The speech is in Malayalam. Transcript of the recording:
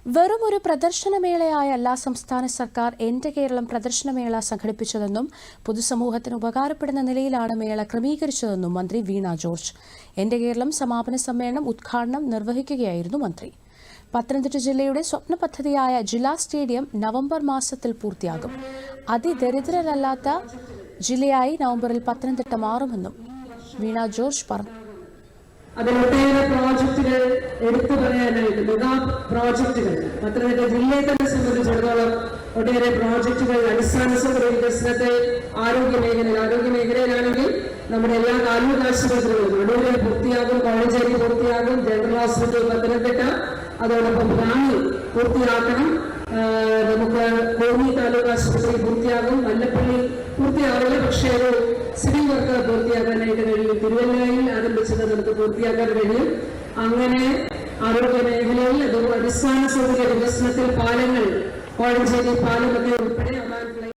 വെറുമൊരു പ്രദർശനമേളയായല്ല സംസ്ഥാന സർക്കാർ എന്റെ കേരളം പ്രദർശനമേള സംഘടിപ്പിച്ചതെന്നും പൊതുസമൂഹത്തിന് ഉപകാരപ്പെടുന്ന നിലയിലാണ് മേള ക്രമീകരിച്ചതെന്നും മന്ത്രി വീണ ജോർജ്. എന്റെ കേരളം സമാപന സമ്മേളനം ഉദ്ഘാടനം നിർവഹിക്കുകയായിരുന്നു മന്ത്രി. പത്തനംതിട്ട ജില്ലയുടെ സ്വപ്ന പദ്ധതിയായ ജില്ലാ സ്റ്റേഡിയം നവംബർ മാസത്തിൽ പൂർത്തിയാകും. അതിദരിദ്രരല്ലാത്ത ജില്ലയായി നവംബറിൽ പത്തനംതിട്ട മാറുമെന്നും വീണ ജോർജ് പറഞ്ഞു. അതിലൊട്ടേറെ പ്രോജക്റ്റുകൾ എടുത്തു പറയാനായിട്ട് മെഗാ പ്രോജക്റ്റുകൾ പത്തനംതിട്ട ജില്ലയെ തന്നെ സംബന്ധിച്ചിടത്തോളം ഒട്ടേറെ പ്രോജക്റ്റുകൾ അടിസ്ഥാന സൗകര്യ വികസനത്തെ ആരോഗ്യ മേഖലയിലാണെങ്കിൽ നമ്മുടെ എല്ലാ താലൂക്ക് ആശുപത്രികളും അടൂരിൽ പൂർത്തിയാകും, കോഴഞ്ചേരി പൂർത്തിയാകും, ജനറൽ ഹോസ്പിറ്റൽ പത്തനംതിട്ട, അതോടൊപ്പം റാന്നി പൂർത്തിയാക്കണം. നമുക്ക് കോന്നി താലൂക്ക് ആശുപത്രി പൂർത്തിയാകും, മല്ലപ്പള്ളി പൂർത്തിയാവില്ല, പക്ഷേ ഒരു സിവിൽ വർക്ക് പൂർത്തിയാക്കാനായിട്ട് കഴിയും. തിരുവല്ലയിൽ ആരംഭിച്ചത് നമുക്ക് പൂർത്തിയാക്കാൻ കഴിയും. അങ്ങനെ ആരോഗ്യ മേഖലയിൽ അടിസ്ഥാന സൗകര്യ വികസനത്തിൽ പാലങ്ങൾ, കോഴഞ്ചേരി പാലമൊക്കെ ഉൾപ്പെടെ